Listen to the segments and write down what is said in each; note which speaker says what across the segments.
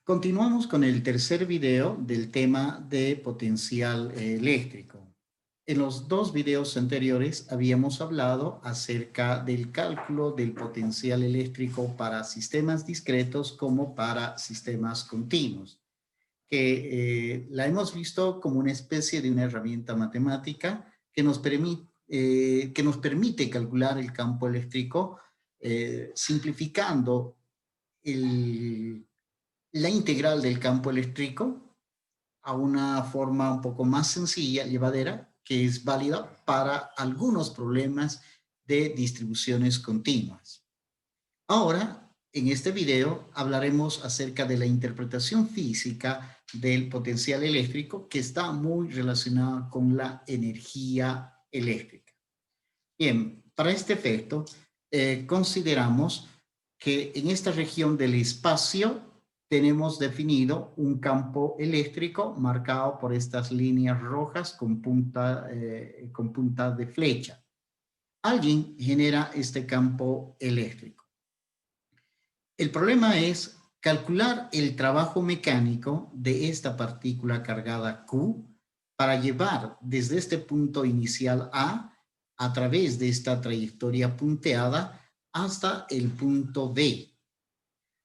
Speaker 1: Continuamos con el tercer video del tema de potencial eléctrico. En los dos videos anteriores habíamos hablado acerca del cálculo del potencial eléctrico para sistemas discretos como para sistemas continuos, que la hemos visto como una especie de una herramienta matemática que nos permite calcular el campo eléctrico simplificando el la integral del campo eléctrico a una forma un poco más sencilla, llevadera, que es válida para algunos problemas de distribuciones continuas. Ahora, en este video, hablaremos acerca de la interpretación física del potencial eléctrico que está muy relacionada con la energía eléctrica. Bien, para este efecto, consideramos que en esta región del espacio tenemos definido un campo eléctrico marcado por estas líneas rojas con punta de flecha. Alguien genera este campo eléctrico. El problema es calcular el trabajo mecánico de esta partícula cargada Q para llevar desde este punto inicial a través de esta trayectoria punteada hasta el punto B,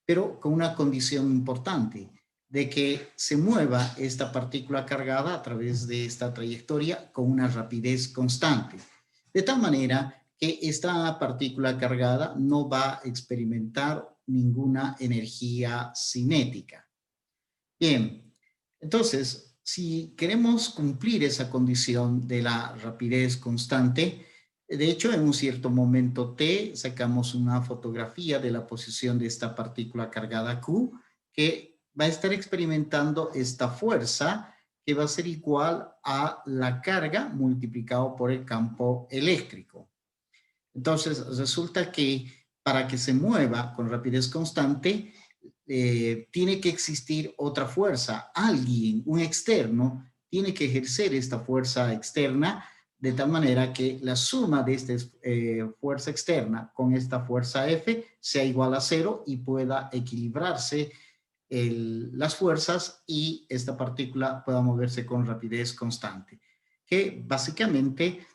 Speaker 1: pero con una condición importante, de que se mueva esta partícula cargada a través de esta trayectoria con una rapidez constante, de tal manera que esta partícula cargada no va a experimentar ninguna energía cinética. Bien, entonces, si queremos cumplir esa condición de la rapidez constante, de hecho, en un cierto momento t, sacamos una fotografía de la posición de esta partícula cargada Q, que va a estar experimentando esta fuerza que va a ser igual a la carga multiplicado por el campo eléctrico. Entonces, resulta que para que se mueva con rapidez constante, tiene que existir otra fuerza. Alguien, un externo, tiene que ejercer esta fuerza externa de tal manera que la suma de esta fuerza externa con esta fuerza F sea igual a 0 y pueda equilibrarse las fuerzas y esta partícula pueda moverse con rapidez constante, que básicamente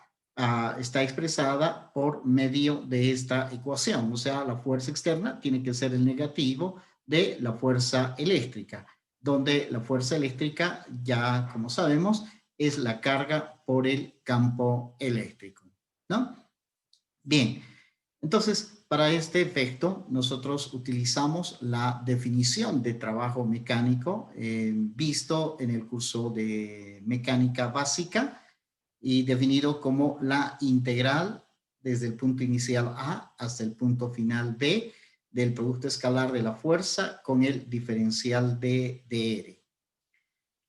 Speaker 1: está expresada por medio de esta ecuación. O sea, la fuerza externa tiene que ser el negativo de la fuerza eléctrica, donde la fuerza eléctrica, ya como sabemos, es la carga por el campo eléctrico, ¿no? Bien, entonces, para este efecto, nosotros utilizamos la definición de trabajo mecánico visto en el curso de mecánica básica y definido como la integral desde el punto inicial A hasta el punto final B del producto escalar de la fuerza con el diferencial de dr.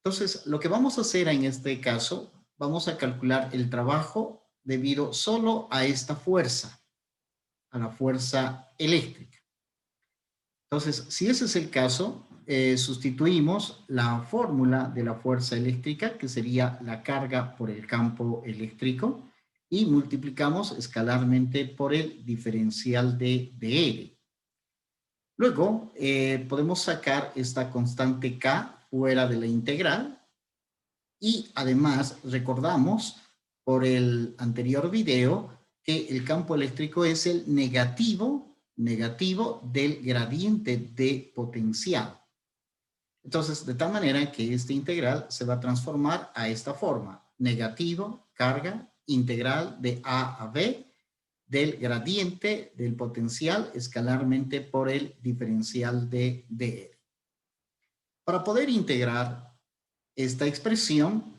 Speaker 1: Entonces, lo que vamos a hacer en este caso, vamos a calcular el trabajo debido solo a esta fuerza, a la fuerza eléctrica. Entonces, si ese es el caso, sustituimos la fórmula de la fuerza eléctrica, que sería la carga por el campo eléctrico, y multiplicamos escalarmente por el diferencial de dr. Luego, podemos sacar esta constante K fuera de la integral y además recordamos por el anterior video que el campo eléctrico es el negativo del gradiente de potencial. Entonces, de tal manera que esta integral se va a transformar a esta forma: negativo, carga, integral de A a B del gradiente del potencial escalarmente por el diferencial de dr. Para poder integrar esta expresión,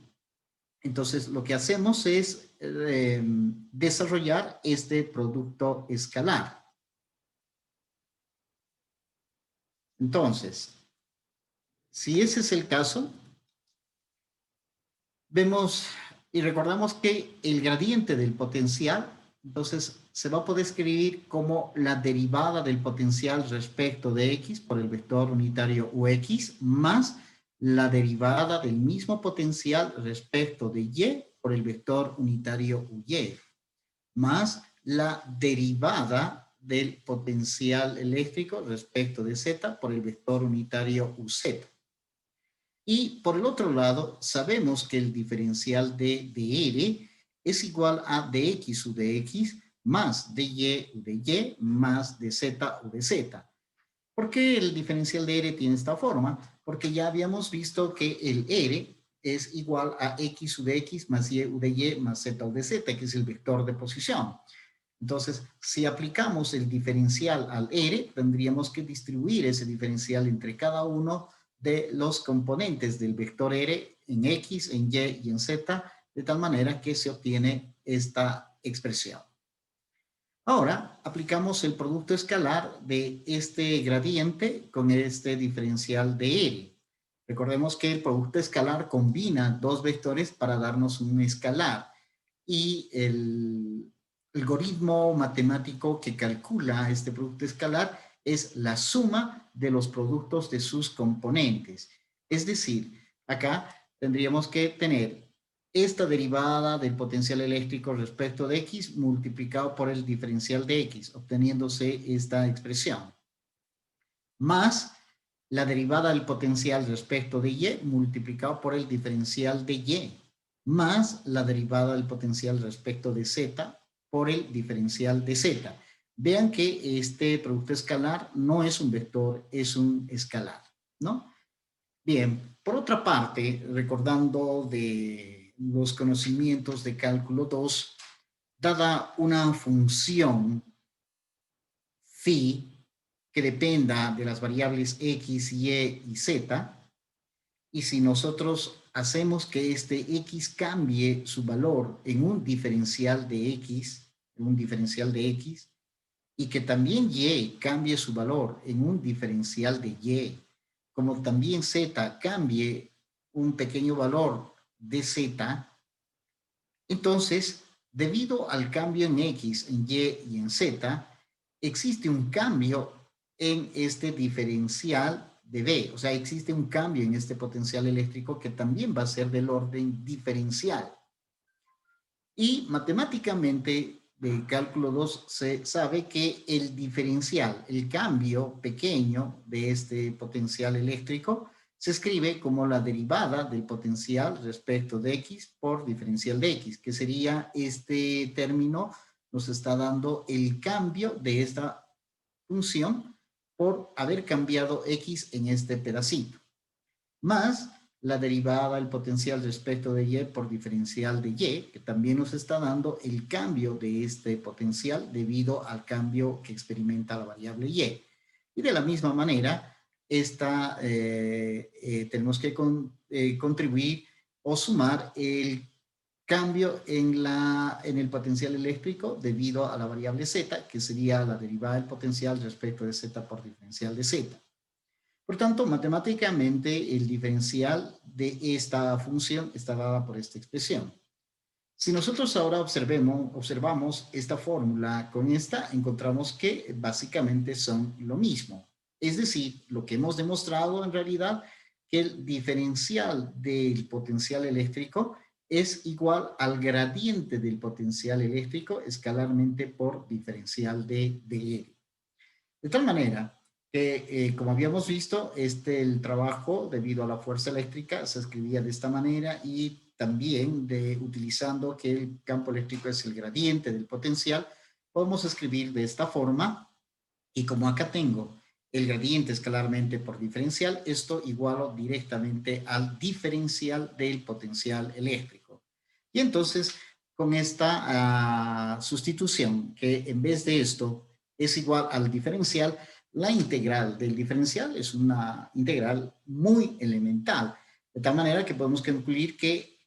Speaker 1: entonces lo que hacemos es desarrollar este producto escalar. Entonces, si ese es el caso, vemos y recordamos que el gradiente del potencial, entonces se va a poder escribir como la derivada del potencial respecto de x por el vector unitario ux más la derivada del mismo potencial respecto de y por el vector unitario uy más la derivada del potencial eléctrico respecto de Z por el vector unitario UZ. Y por el otro lado, sabemos que el diferencial de R es igual a dx u de x más dy u de y más dz u de z. ¿Por qué el diferencial de R tiene esta forma? Porque ya habíamos visto que el R es igual a x u de x más y u de y más z u de z, que es el vector de posición. Entonces, si aplicamos el diferencial al R, tendríamos que distribuir ese diferencial entre cada uno de los componentes del vector R en X, en Y y en Z, de tal manera que se obtiene esta expresión. Ahora, aplicamos el producto escalar de este gradiente con este diferencial de R. Recordemos que el producto escalar combina dos vectores para darnos un escalar. Y el algoritmo matemático que calcula este producto escalar es la suma de los productos de sus componentes. Es decir, acá tendríamos que tener esta derivada del potencial eléctrico respecto de X multiplicado por el diferencial de X, obteniéndose esta expresión. Más la derivada del potencial respecto de Y multiplicado por el diferencial de Y, más la derivada del potencial respecto de Z por el diferencial de Z. Vean que este producto escalar no es un vector, es un escalar, ¿no? Bien, por otra parte, recordando de los conocimientos de cálculo 2, dada una función phi que dependa de las variables x, y y z, y si nosotros hacemos que este x cambie su valor en un diferencial de x, y que también y cambie su valor en un diferencial de y, como también z cambie un pequeño valor de z, entonces, debido al cambio en x, en y y en z, existe un cambio en este diferencial de B. O sea, existe un cambio en este potencial eléctrico que también va a ser del orden diferencial. Y matemáticamente, de cálculo 2, se sabe que el diferencial, el cambio pequeño de este potencial eléctrico, se escribe como la derivada del potencial respecto de X por diferencial de X, que sería este término, nos está dando el cambio de esta función por haber cambiado X en este pedacito, más la derivada del potencial respecto de Y por diferencial de Y, que también nos está dando el cambio de este potencial debido al cambio que experimenta la variable Y. Y de la misma manera, tenemos que contribuir o sumar el cambio en el potencial eléctrico debido a la variable Z, que sería la derivada del potencial respecto de Z por diferencial de Z. Por tanto, matemáticamente el diferencial de esta función está dada por esta expresión. Si nosotros ahora observamos esta fórmula con esta, encontramos que básicamente son lo mismo. Es decir, lo que hemos demostrado en realidad, que el diferencial del potencial eléctrico es igual al gradiente del potencial eléctrico escalarmente por diferencial de R. De tal manera que, como habíamos visto, el trabajo, debido a la fuerza eléctrica, se escribía de esta manera, y también utilizando que el campo eléctrico es el gradiente del potencial, podemos escribir de esta forma, y como acá tengo el gradiente escalarmente por diferencial, esto igualo directamente al diferencial del potencial eléctrico. Y entonces, con esta sustitución, que en vez de esto es igual al diferencial, la integral del diferencial es una integral muy elemental, de tal manera que podemos concluir que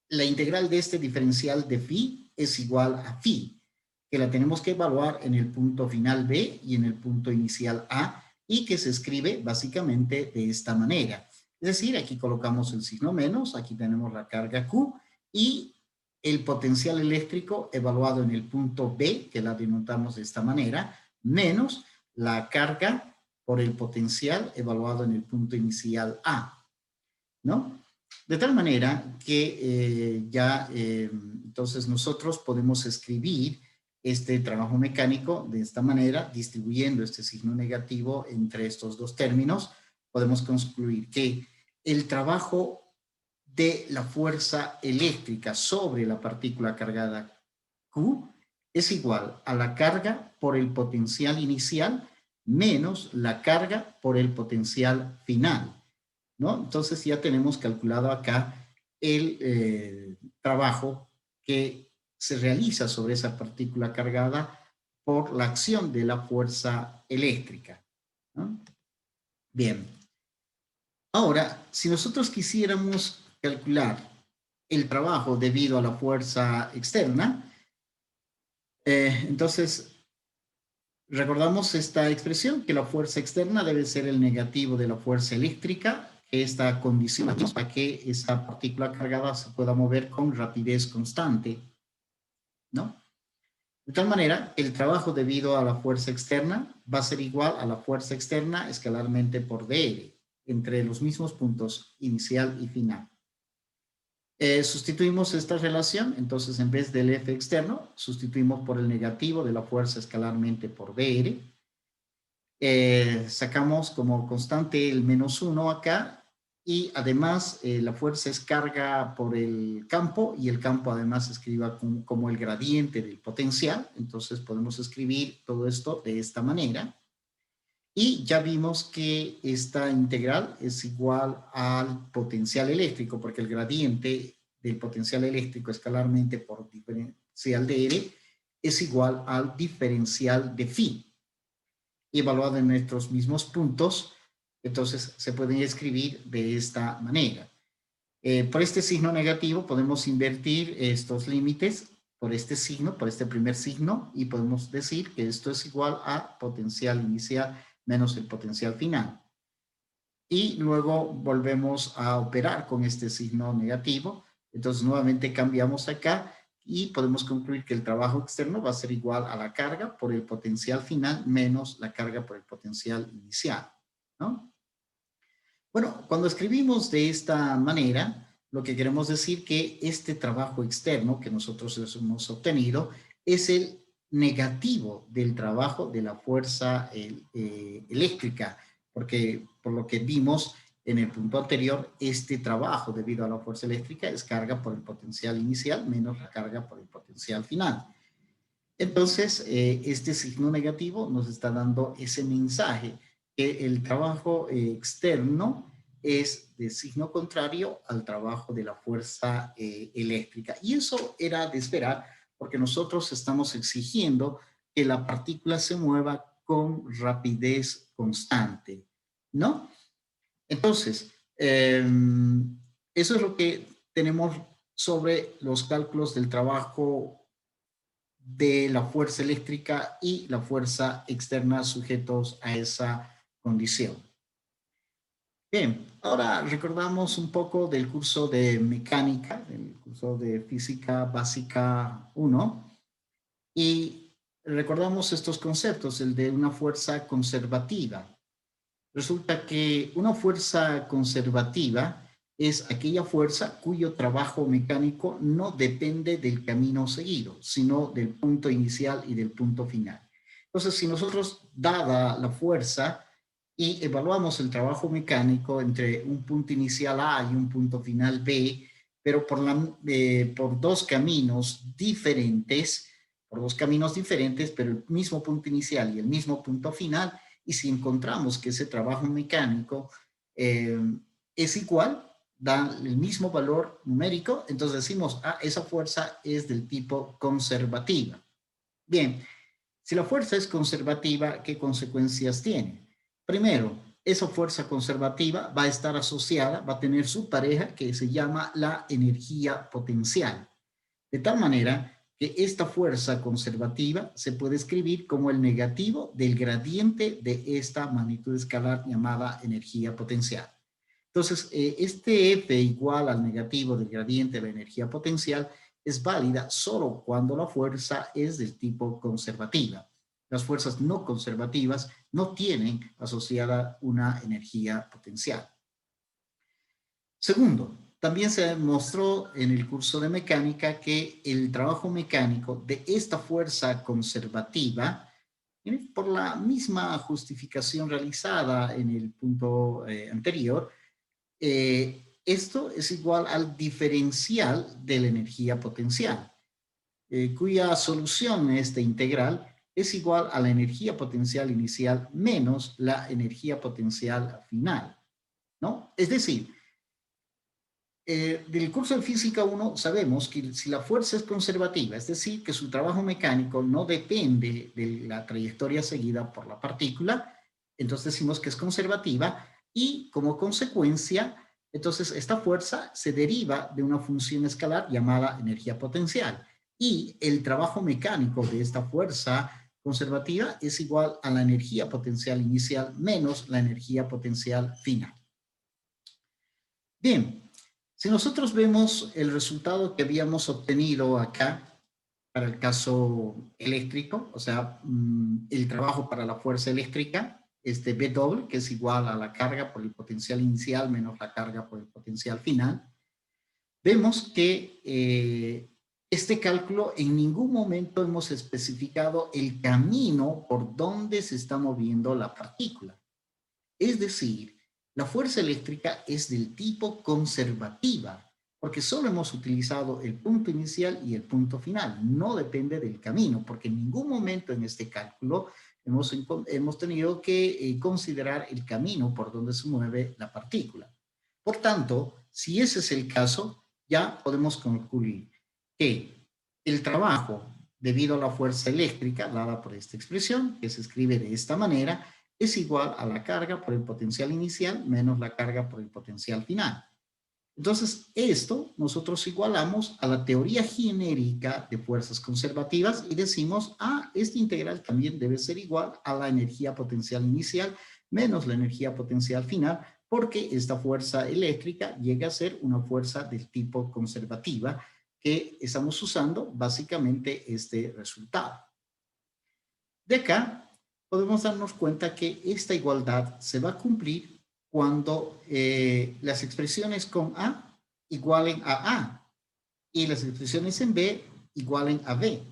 Speaker 1: la integral de este diferencial de phi es igual a phi, que la tenemos que evaluar en el punto final B y en el punto inicial A, y que se escribe básicamente de esta manera. Es decir, aquí colocamos el signo menos, aquí tenemos la carga Q, y el potencial eléctrico evaluado en el punto B, que la denotamos de esta manera, menos la carga por el potencial evaluado en el punto inicial A, ¿no? De tal manera que entonces nosotros podemos escribir este trabajo mecánico de esta manera, distribuyendo este signo negativo entre estos dos términos, podemos concluir que el trabajo de la fuerza eléctrica sobre la partícula cargada Q es igual a la carga por el potencial inicial menos la carga por el potencial final, ¿no? Entonces ya tenemos calculado acá el trabajo que se realiza sobre esa partícula cargada por la acción de la fuerza eléctrica, ¿no? Bien. Ahora, si nosotros quisiéramos calcular el trabajo debido a la fuerza externa, entonces recordamos esta expresión, que la fuerza externa debe ser el negativo de la fuerza eléctrica, que esta condiciona para que esa partícula cargada se pueda mover con rapidez constante, ¿no? De tal manera, el trabajo debido a la fuerza externa va a ser igual a la fuerza externa escalarmente por dr, entre los mismos puntos inicial y final. Sustituimos esta relación, entonces en vez del F externo, sustituimos por el negativo de la fuerza escalarmente por dr. Sacamos como constante el -1 acá, y además la fuerza es carga por el campo, y el campo además se escriba como el gradiente del potencial. Entonces podemos escribir todo esto de esta manera. Y ya vimos que esta integral es igual al potencial eléctrico, porque el gradiente del potencial eléctrico escalarmente por diferencial de R es igual al diferencial de phi. Evaluado en nuestros mismos puntos, entonces se pueden escribir de esta manera. Por este signo negativo podemos invertir estos límites por este signo, por este primer signo, y podemos decir que esto es igual a potencial inicial menos el potencial final. Y luego volvemos a operar con este signo negativo. Entonces nuevamente cambiamos acá y podemos concluir que el trabajo externo va a ser igual a la carga por el potencial final menos la carga por el potencial inicial, ¿no? Bueno, cuando escribimos de esta manera, lo que queremos decir que este trabajo externo que nosotros hemos obtenido es el negativo del trabajo de la fuerza eléctrica, porque por lo que vimos en el punto anterior, este trabajo debido a la fuerza eléctrica es carga por el potencial inicial menos la carga por el potencial final. Entonces, este signo negativo nos está dando ese mensaje, que el trabajo externo es de signo contrario al trabajo de la fuerza eléctrica. Y eso era de esperar, porque nosotros estamos exigiendo que la partícula se mueva con rapidez constante, ¿no? Entonces, eso es lo que tenemos sobre los cálculos del trabajo de la fuerza eléctrica y la fuerza externa sujetos a esa condición. Bien, ahora recordamos un poco del curso de mecánica, del curso de física básica 1, y recordamos estos conceptos, el de una fuerza conservativa. Resulta que una fuerza conservativa es aquella fuerza cuyo trabajo mecánico no depende del camino seguido, sino del punto inicial y del punto final. Entonces, si nosotros, dada la fuerza, y evaluamos el trabajo mecánico entre un punto inicial A y un punto final B, pero por dos caminos diferentes, pero el mismo punto inicial y el mismo punto final, y si encontramos que ese trabajo mecánico es igual, da el mismo valor numérico, entonces decimos, esa fuerza es del tipo conservativa. Bien, si la fuerza es conservativa, ¿qué consecuencias tiene? Primero, esa fuerza conservativa va a estar asociada, va a tener su pareja que se llama la energía potencial. De tal manera que esta fuerza conservativa se puede escribir como el negativo del gradiente de esta magnitud escalar llamada energía potencial. Entonces, este F igual al negativo del gradiente de la energía potencial es válida solo cuando la fuerza es del tipo conservativa. Las fuerzas no conservativas no tienen asociada una energía potencial. Segundo, también se demostró en el curso de mecánica que el trabajo mecánico de esta fuerza conservativa, por la misma justificación realizada en el punto anterior, esto es igual al diferencial de la energía potencial, cuya solución en esta integral es igual a la energía potencial inicial menos la energía potencial final, ¿no? Es decir, del curso de Física 1 sabemos que si la fuerza es conservativa, es decir, que su trabajo mecánico no depende de la trayectoria seguida por la partícula, entonces decimos que es conservativa y como consecuencia, entonces esta fuerza se deriva de una función escalar llamada energía potencial y el trabajo mecánico de esta fuerza conservativa es igual a la energía potencial inicial menos la energía potencial final. Bien. Si nosotros vemos el resultado que habíamos obtenido acá para el caso eléctrico, o sea, el trabajo para la fuerza eléctrica, este W, que es igual a la carga por el potencial inicial menos la carga por el potencial final, vemos que este cálculo en ningún momento hemos especificado el camino por donde se está moviendo la partícula. Es decir, la fuerza eléctrica es del tipo conservativa, porque solo hemos utilizado el punto inicial y el punto final. No depende del camino, porque en ningún momento en este cálculo hemos tenido que considerar el camino por donde se mueve la partícula. Por tanto, si ese es el caso, ya podemos concluir que el trabajo debido a la fuerza eléctrica dada por esta expresión, que se escribe de esta manera, es igual a la carga por el potencial inicial menos la carga por el potencial final. Entonces, esto nosotros igualamos a la teoría genérica de fuerzas conservativas y decimos, esta integral también debe ser igual a la energía potencial inicial menos la energía potencial final, porque esta fuerza eléctrica llega a ser una fuerza del tipo conservativa que estamos usando básicamente este resultado. De acá podemos darnos cuenta que esta igualdad se va a cumplir cuando las expresiones con A igualen a A y las expresiones en B igualen a B.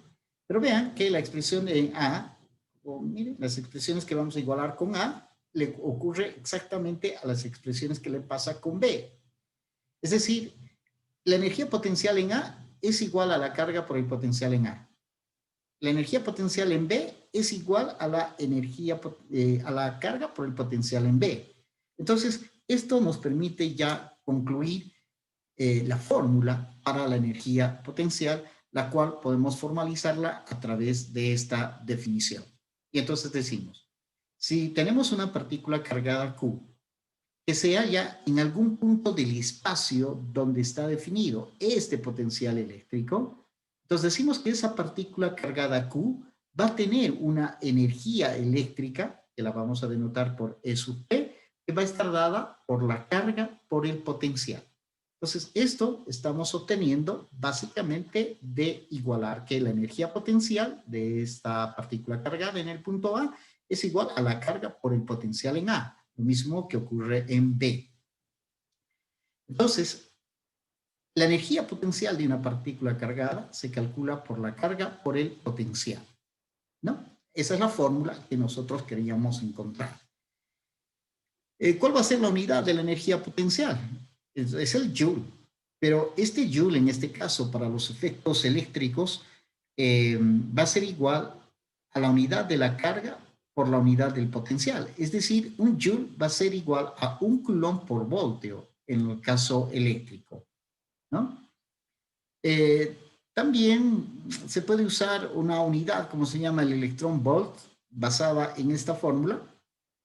Speaker 1: Pero vean que la expresión en A, o miren, las expresiones que vamos a igualar con A, le ocurre exactamente a las expresiones que le pasa con B. Es decir, la energía potencial en A es igual a la carga por el potencial en A. La energía potencial en B es igual a la energía, a la carga por el potencial en B. Entonces, esto nos permite ya concluir la fórmula para la energía potencial, la cual podemos formalizarla a través de esta definición. Y entonces decimos, si tenemos una partícula cargada Q, que se halla en algún punto del espacio donde está definido este potencial eléctrico, entonces decimos que esa partícula cargada Q va a tener una energía eléctrica, que la vamos a denotar por E sub P, que va a estar dada por la carga por el potencial. Entonces, esto estamos obteniendo básicamente de igualar que la energía potencial de esta partícula cargada en el punto A es igual a la carga por el potencial en A, lo mismo que ocurre en B. Entonces, la energía potencial de una partícula cargada se calcula por la carga por el potencial, ¿no? Esa es la fórmula que nosotros queríamos encontrar. ¿Cuál va a ser la unidad de la energía potencial? Es el joule. Pero este joule, en este caso, para los efectos eléctricos, va a ser igual a la unidad de la carga por la unidad del potencial. Es decir, un joule va a ser igual a 1 coulomb por voltio en el caso eléctrico, ¿no? También se puede usar una unidad, como se llama el electrón volt, basada en esta fórmula.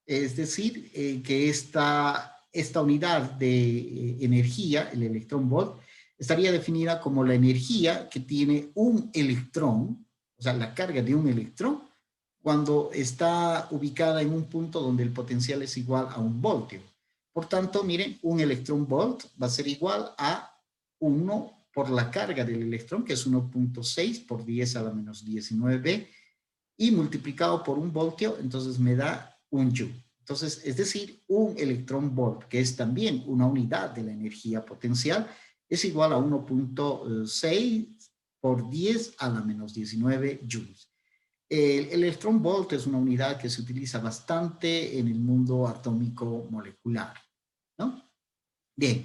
Speaker 1: Es decir, que esta unidad de energía, el electrón volt, estaría definida como la energía que tiene un electrón, o sea, la carga de un electrón, cuando está ubicada en un punto donde el potencial es igual a 1 voltio. Por tanto, miren, un electrón volt va a ser igual a 1 por la carga del electrón, que es 1.6 por 10 a la menos 19, y multiplicado por 1 voltio, entonces me da 1 joule. Entonces, es decir, un electrón volt, que es también una unidad de la energía potencial, es igual a 1.6 por 10 a la menos 19 joules. El electrón volt es una unidad que se utiliza bastante en el mundo atómico molecular, ¿no? Bien,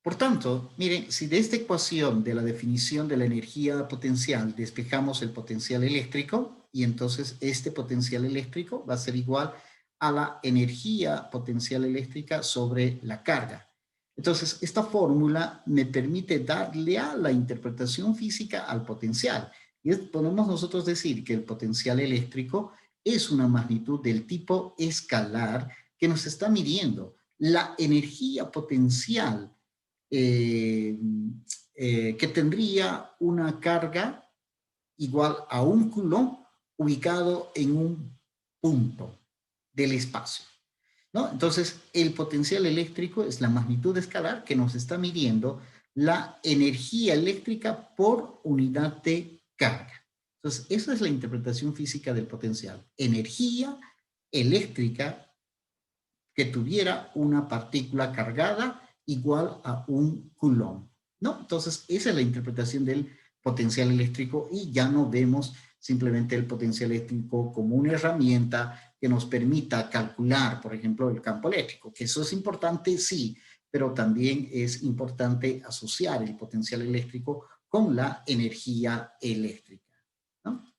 Speaker 1: por tanto, miren, si de esta ecuación de la definición de la energía potencial despejamos el potencial eléctrico, y entonces este potencial eléctrico va a ser igual a la energía potencial eléctrica sobre la carga. Entonces, esta fórmula me permite darle a la interpretación física al potencial. Y podemos nosotros decir que el potencial eléctrico es una magnitud del tipo escalar que nos está midiendo la energía potencial eh, que tendría una carga igual a un coulomb ubicado en un punto del espacio, ¿no? Entonces, el potencial eléctrico es la magnitud escalar que nos está midiendo la energía eléctrica por unidad de carga. Entonces, esa es la interpretación física del potencial. Energía eléctrica que tuviera una partícula cargada igual a un coulomb, ¿no? Entonces, esa es la interpretación del potencial eléctrico y ya no vemos simplemente el potencial eléctrico como una herramienta que nos permita calcular, por ejemplo, el campo eléctrico, que eso es importante, sí, pero también es importante asociar el potencial eléctrico con la energía eléctrica, ¿no?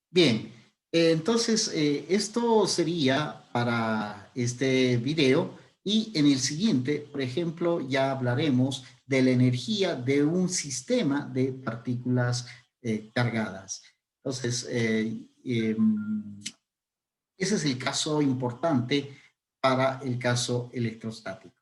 Speaker 1: Bien, entonces esto sería para este video y en el siguiente, por ejemplo, ya hablaremos de la energía de un sistema de partículas cargadas. Entonces, ese es el caso importante para el caso electrostático.